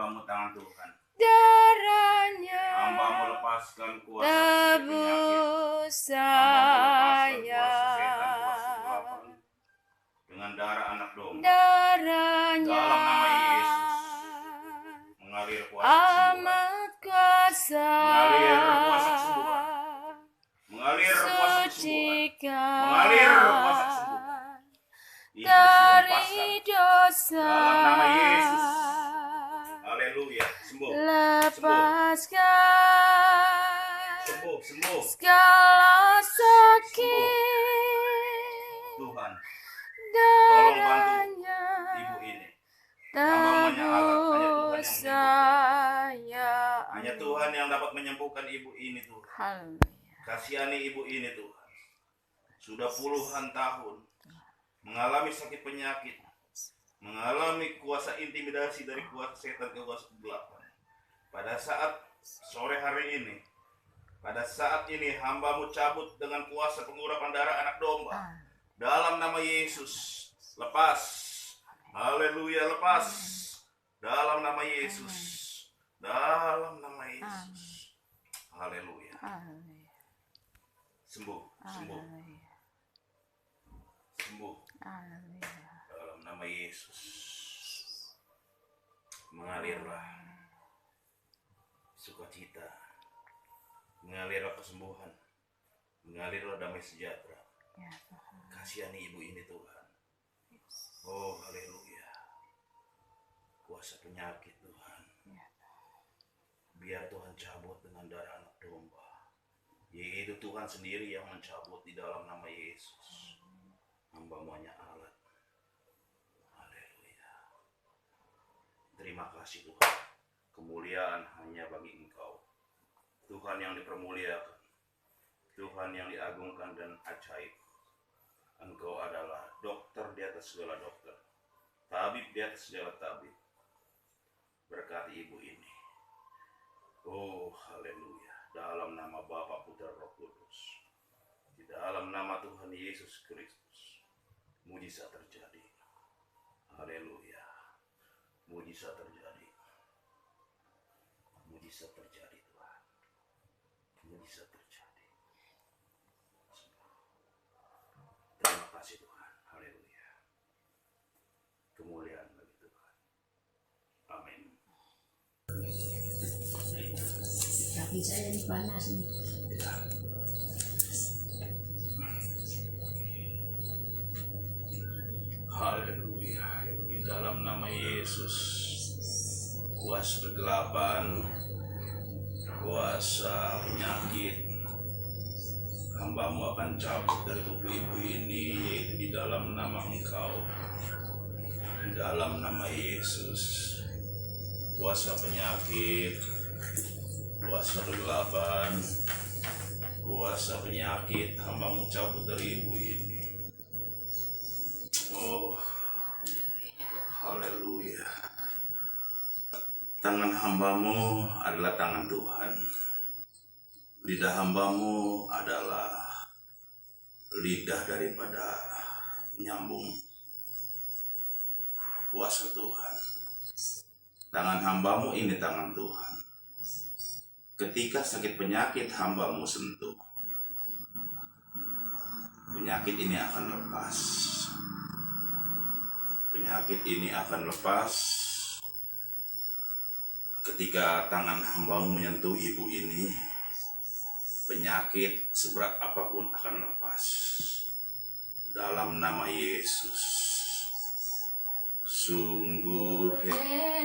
hambamu tangan Tuhan. Darahnya Hambamu lepaskan kuasa tebus penyakit. Hambamu lepaskan saya. kuasa setan, kuasa kegelapan. Dengan darah anak domba. Darahnya Dalam nama Yesus. Mengalir kuasa kesembuhan. amat kuasa. Mengalir kuasa kesembuhan. Mengalir kuasa kesembuhan. Sucikan Mengalir kuasa kesembuhan. Iblis dari dilepaskan. dosa. Dalam nama Yesus. Haleluya. Sembuh. Lepaskan Sembuh. Sembuh. segala sakit. Tuhan, tolong bantu Darahnya ibu ini. Hamba-Mu hanya alat, tebus saya. Hanya Tuhan yang dapat menyembuhkan ibu ini, Tuhan. Haleluya. Kasihani ibu ini, Tuhan. Sudah puluhan tahun mengalami sakit penyakit, mengalami kuasa intimidasi dari kuasa setan ke kuasa kegelapan. Pada saat sore hari ini, pada saat ini hamba-Mu cabut dengan kuasa pengurapan darah anak domba. Dalam nama Yesus, lepas. Haleluya, lepas. Dalam nama Yesus. Dalam nama Yesus. Haleluya. Haleluya. Sembuh, sembuh, Haleluya. sembuh. Haleluya. Dalam nama Yesus. Mengalirlah sukacita. Mengalirlah kesembuhan. Mengalirlah damai sejahtera. Ya Tuhan. Kasihani ibu ini, Tuhan. Oh, haleluya. Kuasa penyakit, Tuhan. Ya. Biar Tuhan cabut dengan darah anak domba. Yaitu Tuhan sendiri yang mencabut di dalam nama Yesus. Hamba-Mu hanya alat. Haleluya. Terima kasih, Tuhan. Kemuliaan hanya bagi Engkau. Tuhan yang dipermuliakan. Tuhan yang diagungkan dan ajaib. Engkau adalah dokter di atas segala dokter. Tabib di atas segala tabib. Berkati ibu ini. Oh, haleluya. Dalam nama Bapa, Putra, Roh Kudus. Di dalam nama Tuhan Yesus Kristus. Mujizat terjadi. Haleluya. Mujizat terjadi. Mujizat terjadi, Tuhan. Mujizat terjadi. Terima kasih, Tuhan. Haleluya. Kemuliaan bagi Tuhan. Amin. Kaki saya ini panas nih. Haleluya. Di dalam nama Yesus, kuasa kegelapan, kuasa penyakit, hamba-Mu akan cabut dari tubuh ibu ini, yaitu di dalam nama Engkau. Di dalam nama Yesus, kuasa penyakit, kuasa kegelapan, kuasa penyakit, hamba-Mu cabut dari ibu ini. Oh, haleluya. Tangan hamba-Mu adalah tangan Tuhan. Lidah hamba-Mu adalah lidah daripada penyambung kuasa Tuhan. Tangan hamba-Mu ini tangan Tuhan. Ketika sakit penyakit hamba-Mu sentuh, penyakit ini akan lepas. Penyakit ini akan lepas ketika tangan hamba-Mu menyentuh ibu ini. Penyakit seberat apapun akan lepas. Dalam nama Yesus. Sungguh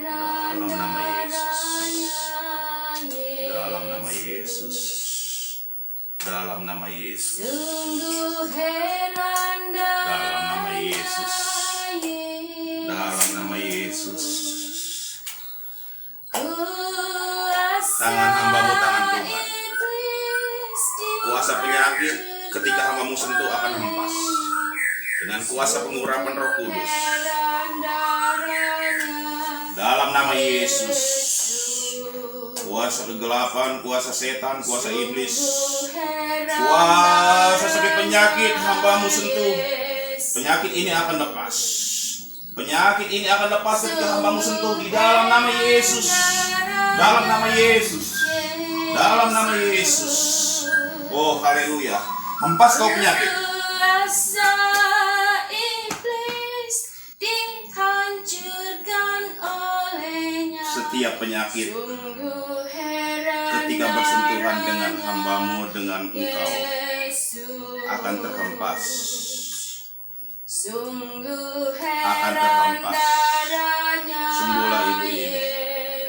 dalam nama Yesus. Dalam nama Yesus. Dalam nama Yesus. Sungguh heran Dalam nama Yesus. Yesus. Dalam nama Yesus. Kuasa Tangan hamba-Mu tangan Tuhan. iblis Kuasa penyakit ketika hamba-Mu sentuh akan hempas. Dengan kuasa pengurapan Roh Kudus. Dalam nama Yesus. Kuasa kegelapan, kuasa setan, kuasa iblis. Kuasa sakit penyakit hamba-Mu sentuh. Penyakit ini akan lepas. Penyakit ini akan lepas ketika hambamu sentuh di dalam nama Yesus. Dalam nama Yesus. Dalam nama Yesus. Oh, haleluya. Hempas kau penyakit. Kuasa iblis dihancurkan olehnya. Setiap penyakit Sungguh heran ketika bersentuhan dengan darahnya, hambamu, dengan engkau Yesus. akan terhempas. Sungguh Akan heran terhempas. darahnya, Sembuhlah ibu ini.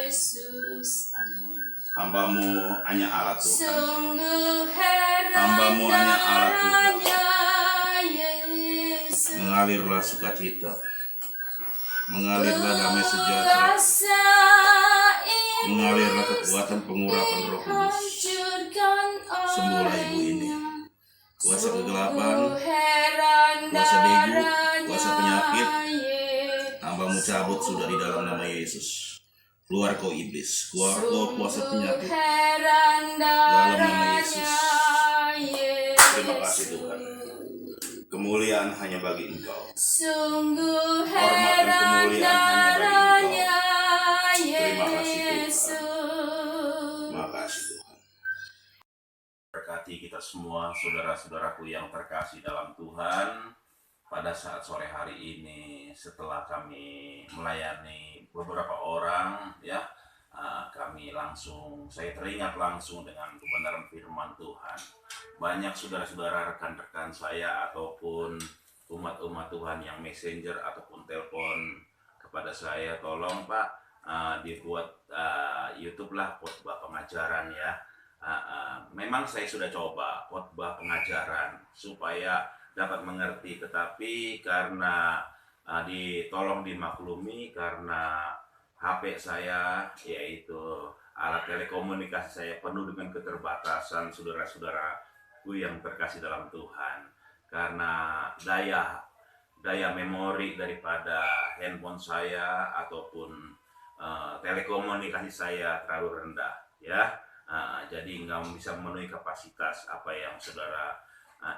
Yesus. Amin. Hambamu hanya Allah Tuhan. Sungguh heran Hambamu hanya Allah Tuhan. darahnya, Yesus. Mengalirlah sukacita. Mengalirlah damai sejahtera. Kuasa iblis Mengalirlah kekuatan pengurapan Roh Kudus. dihancurkan Sembuhlah ibu ini. olehnya. Kuasa kegelapan, Sungguh heran kuasa begu, darahnya, kuasa penyakit, Yesus. hambamu cabut sudah di dalam nama Yesus. Keluar kau iblis, keluar kau kuasa penyakit. Heran Dalam nama Yesus. Yesus. Terima kasih Tuhan. Kemuliaan hanya bagi Engkau. Sungguh Hormat dan heran kemuliaan hanya bagi darahnya, Terima kasih, Tuhan. Yesus. Terima kasih Tuhan. Berkati kita semua, saudara-saudaraku yang terkasih dalam Tuhan. Pada saat sore hari ini, setelah kami melayani beberapa orang, ya, saya teringat langsung dengan kebenaran firman Tuhan. Banyak saudara-saudara, rekan-rekan saya ataupun umat-umat Tuhan yang messenger ataupun telepon kepada saya, tolong Pak, dibuat YouTube lah khotbah pengajaran ya. Memang saya sudah coba khotbah pengajaran supaya dapat mengerti, tetapi karena tolong dimaklumi karena HP saya, yaitu alat telekomunikasi saya, penuh dengan keterbatasan saudara-saudaraku yang terkasih dalam Tuhan. Karena daya memori daripada handphone saya ataupun telekomunikasi saya terlalu rendah, ya. Jadi nggak bisa memenuhi kapasitas apa yang saudara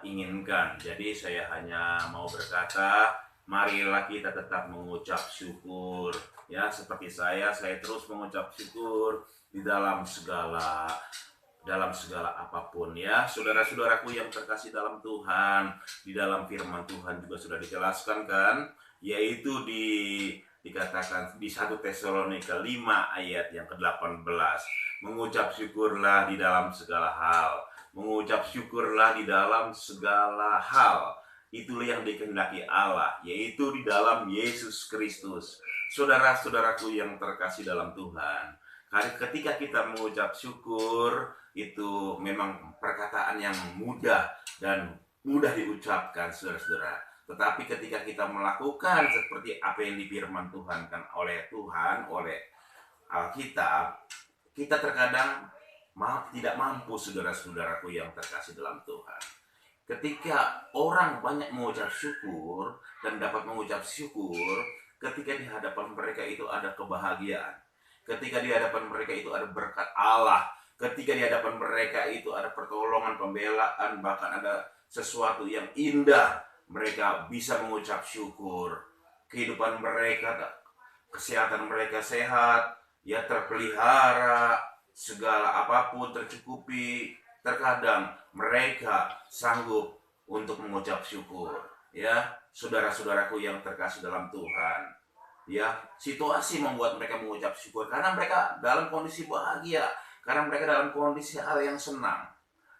inginkan. Jadi saya hanya mau berkata, marilah kita tetap mengucap syukur, ya, seperti saya terus mengucap syukur di dalam segala apapun, ya. Saudara-saudaraku yang terkasih dalam Tuhan, di dalam firman Tuhan juga sudah dijelaskan kan, yaitu dikatakan di 1 Tesalonika 5 ayat yang ke-18, mengucap syukurlah di dalam segala hal. Mengucap syukurlah di dalam segala hal. Itulah yang dikehendaki Allah, yaitu di dalam Yesus Kristus. Saudara-saudaraku yang terkasih dalam Tuhan, ketika kita mengucap syukur, itu memang perkataan yang mudah dan mudah diucapkan, saudara-saudara. Tetapi ketika kita melakukan seperti apa yang difirman Tuhan kan oleh Tuhan, oleh Alkitab, kita terkadang tidak mampu, saudara-saudaraku yang terkasih dalam Tuhan. Ketika orang banyak mengucap syukur dan dapat mengucap syukur, ketika di hadapan mereka itu ada kebahagiaan, ketika di hadapan mereka itu ada berkat Allah, ketika di hadapan mereka itu ada pertolongan, pembelaan, bahkan ada sesuatu yang indah, mereka bisa mengucap syukur. Kehidupan mereka, kesehatan mereka sehat, ya, terpelihara, segala apapun tercukupi. Terkadang mereka sanggup untuk mengucap syukur, ya, saudara-saudaraku yang terkasih dalam Tuhan, ya. Situasi membuat mereka mengucap syukur karena mereka dalam kondisi bahagia, karena mereka dalam kondisi hal yang senang.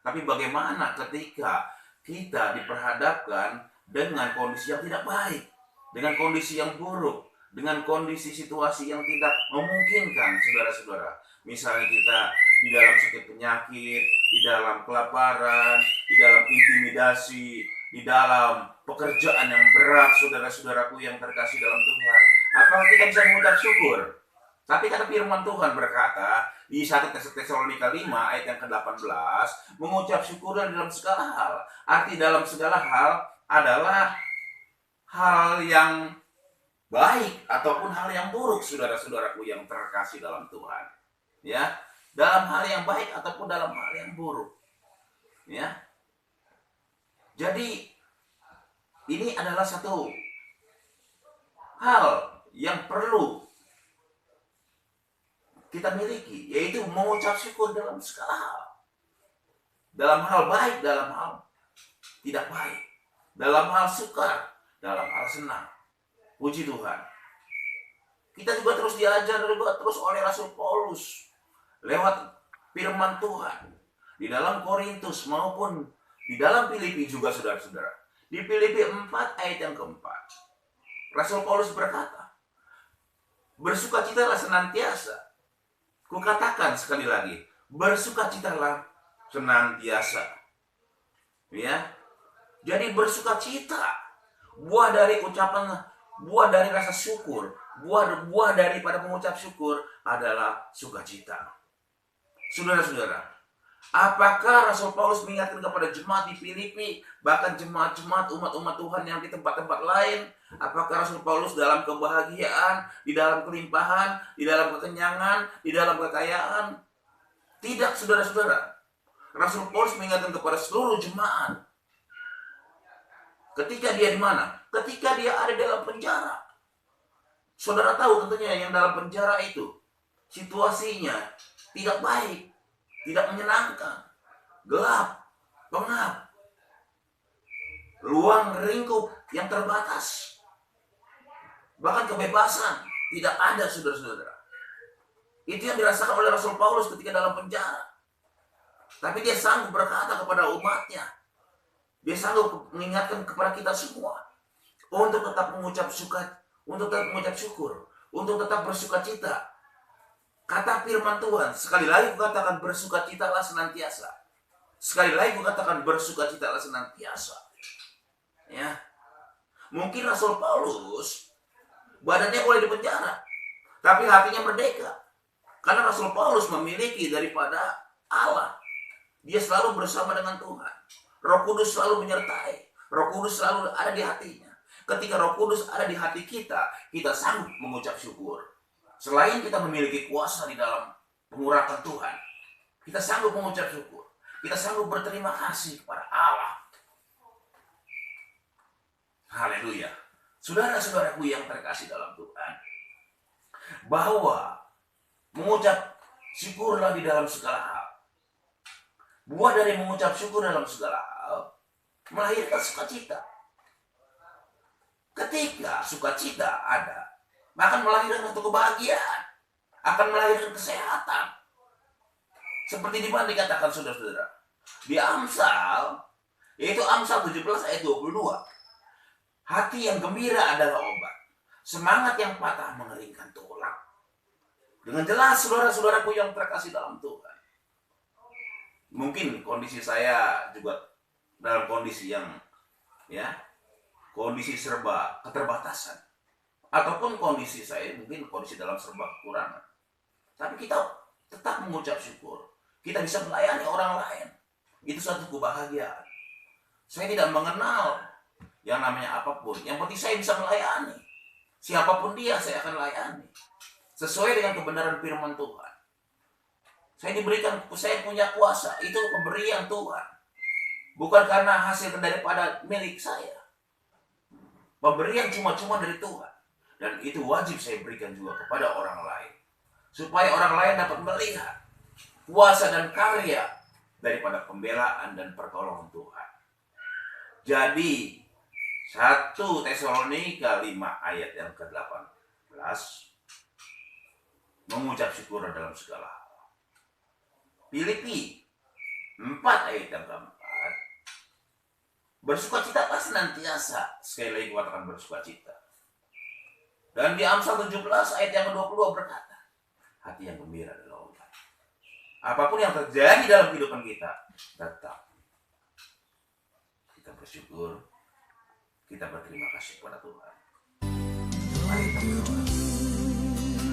Tapi bagaimana ketika kita diperhadapkan dengan kondisi yang tidak baik, dengan kondisi yang buruk, dengan kondisi situasi yang tidak memungkinkan, saudara-saudara. Misalnya kita di dalam sakit penyakit, di dalam kelaparan, di dalam intimidasi, di dalam pekerjaan yang berat, saudara-saudaraku yang terkasih dalam Tuhan. Apakah kita bisa mengucap syukur? Tapi kata firman Tuhan berkata di 1 Tesalonika 5 ayat yang ke-18, mengucap syukur dalam segala hal. Arti dalam segala hal adalah hal yang baik ataupun hal yang buruk, saudara-saudaraku yang terkasih dalam Tuhan, ya, dalam hal yang baik ataupun dalam hal yang buruk, ya. Jadi ini adalah satu hal yang perlu kita miliki, yaitu mengucap syukur dalam segala hal. Dalam hal baik, dalam hal tidak baik. Dalam hal sukar, dalam hal senang. Puji Tuhan. Kita juga terus diajar juga terus oleh Rasul Paulus lewat firman Tuhan di dalam Korintus maupun di dalam Filipi juga, saudara-saudara. Di Filipi 4 ayat yang keempat, Rasul Paulus berkata, bersukacitalah senantiasa. Kukatakan sekali lagi, bersukacitalah senantiasa. Ya. Jadi bersukacita, buah dari ucapan, buah dari rasa syukur, buah daripada mengucap syukur adalah sukacita. Saudara-saudara, apakah Rasul Paulus mengingatkan kepada jemaat di Filipi, bahkan jemaat-jemaat umat-umat Tuhan yang di tempat-tempat lain, apakah Rasul Paulus dalam kebahagiaan, di dalam kelimpahan, di dalam kekenyangan, di dalam kekayaan? Tidak, saudara-saudara. Rasul Paulus mengingatkan kepada seluruh jemaat. Ketika dia di mana? Ketika dia ada dalam penjara. Saudara tahu tentunya yang dalam penjara itu situasinya tidak baik, tidak menyenangkan, gelap, pengap, ruang lingkup yang terbatas, bahkan kebebasan tidak ada, saudara-saudara. Itu yang dirasakan oleh Rasul Paulus ketika dalam penjara. Tapi dia sanggup berkata kepada umatnya, dia sanggup mengingatkan kepada kita semua untuk tetap mengucap syukur, untuk tetap bersukacita. Kata firman Tuhan, sekali lagi kukatakan bersukacitalah senantiasa. Sekali lagi kukatakan bersukacitalah senantiasa. Ya. Mungkin Rasul Paulus badannya boleh dipenjara, tapi hatinya merdeka. Karena Rasul Paulus memiliki daripada Allah. Dia selalu bersama dengan Tuhan. Roh Kudus selalu menyertai. Roh Kudus selalu ada di hatinya. Ketika Roh Kudus ada di hati kita, kita sanggup mengucap syukur. Selain kita memiliki kuasa di dalam pengurapan Tuhan, kita sanggup mengucap syukur. Kita sanggup berterima kasih kepada Allah. Haleluya. Saudara-saudaraku yang terkasih dalam Tuhan, bahwa mengucap syukurlah di dalam segala hal. Buah dari mengucap syukur dalam segala hal melahirkan sukacita. Ketika sukacita ada, akan melahirkan satu kebahagiaan, akan melahirkan kesehatan. Seperti di mana dikatakan saudara-saudara, di Amsal, yaitu Amsal 17 ayat 22. Hati yang gembira adalah obat, semangat yang patah mengeringkan tulang. Dengan jelas saudara-saudaraku yang terkasih dalam Tuhan, mungkin kondisi saya juga dalam kondisi yang kondisi serba keterbatasan, ataupun kondisi saya mungkin kondisi dalam serba kekurangan. Tapi kita tetap mengucap syukur. Kita bisa melayani orang lain. Itu suatu kebahagiaan. Saya tidak mengenal yang namanya apapun. Yang penting saya bisa melayani. Siapapun dia saya akan layani. Sesuai dengan kebenaran firman Tuhan. Saya punya kuasa. Itu pemberian Tuhan. Bukan karena hasil daripada milik saya. Pemberian cuma-cuma dari Tuhan. Dan itu wajib saya berikan juga kepada orang lain. Supaya orang lain dapat melihat kuasa dan karya daripada pembelaan dan pertolongan Tuhan. Jadi 1 Tesalonika 5 ayat yang ke-18, mengucap syukur dalam segala hal. Filipi 4 ayat yang ke-4, bersukacitalah senantiasa. Sekali lagi katakan bersukacita. Dan di Amsal 17 ayat yang ke-20 berkata, hati yang gembira adalah obat. Apapun yang terjadi dalam kehidupan kita, tetap kita bersyukur, kita berterima kasih kepada Tuhan. Mari kita berdoa.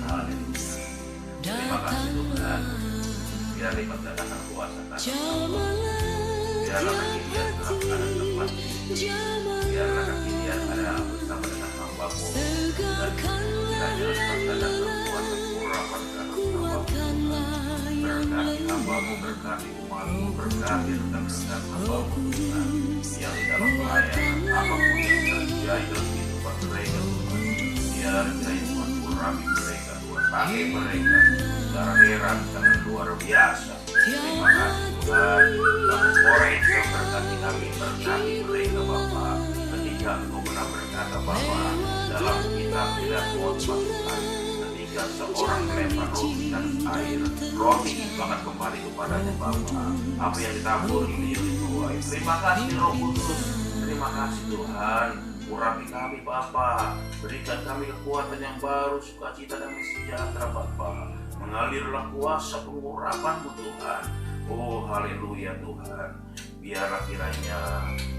Haleluya. Terima kasih Tuhan. Biar lipat gandakan kuasa Tuhan. Biarlah kaki dia dalam keadaan tempat. Biarlah kaki dia ada bersama dengan hamba-Mu. Dan kiranya lipat gandakan kuasa kekurapan dalam hamba-Mu. Berkati hamba-Mu, berkati umat-Mu, berkati rekan-rekan hamba-Mu Tuhan. Yang di dalam pelayanan apapun yang terjadi dalam kehidupan mereka Tuhan. biar kiranya Tuhan urapi mereka, Tuhan pakai mereka secara heran dengan luar biasa. Terima kasih Tuhan, kami koreksi berkati kami, berkati mereka Bapa. Ketika Engkau pernah berkata Bapa dalam kitab tidak khotbah Tuhan, ketika seorang melempar roti dan air, roti itu akan kembali kepadanya Bapa. Apa yang ditabur ini yang dituai. Terima kasih Roh Kudus, terima kasih Tuhan. Urapi kami Bapa, berikan kami kekuatan yang baru, sukacita dan sejahtera Bapa. Mengalirlah kuasa pengurapan-Mu Tuhan. Oh haleluya Tuhan. Biarlah kiranya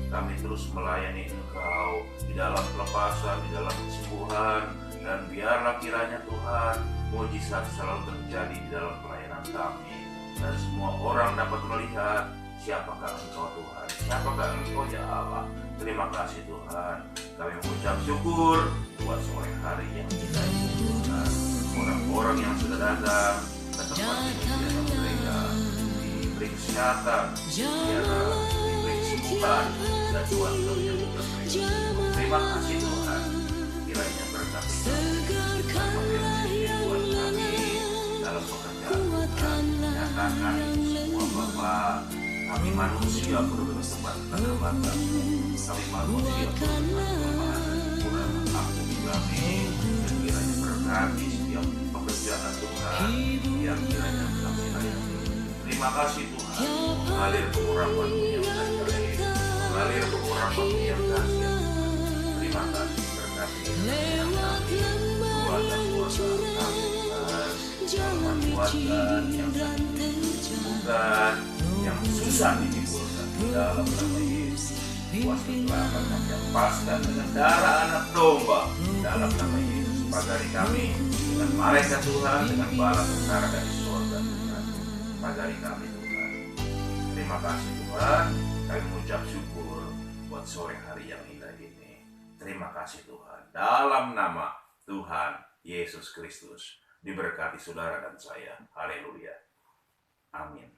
kami terus melayani Engkau di dalam pelepasan, di dalam kesembuhan, dan biarlah kiranya Tuhan mujizat selalu terjadi di dalam pelayanan kami, dan semua orang dapat melihat siapakah Engkau Tuhan, siapakah Engkau ya Allah. Terima kasih Tuhan, kami mengucap syukur buat sore hari yang kita ini Tuhan. Orang-orang yang sudah datang ke tempat ini mereka diberi kesehatan, diberi kesembuhan, dan Tuhan menyembuhkan mereka. Terima kasih Tuhan, kiranya berkati kami buat kami dalam pekerjaan Tuhan. Nyatakan semua Bapak, kami manusia perlu tempat keterbatasan, kami manusia perlu kelemahan dan kekurangan ampuni kami, dan kiranya berkati setiap pekerjaan Tuhan yang kiranya kami layani. Terima kasih Tuhan, mengalir pengurapan-Mu yang ajaib, mengalir pengurapan-Mu yang dahsyat. Terima kasih berkati yang kami, keluarga-keluarga kami Tuhan, kuatkan yang sakit disembuhkan, yang susah ditimbulkan di dalam nama Yesus. Kuasa selamat yang lepaskan dengan darah anak domba dalam nama Yesus. Pagari kami dengan malaikat Tuhan, dengan bala tentara dari surga Tuhan. Pagari kami Tuhan. Terima kasih Tuhan, kami mengucap syukur buat sore hari yang indah ini. Terima kasih Tuhan. Dalam nama Tuhan Yesus Kristus, diberkati saudara dan saya. Haleluya. Amin.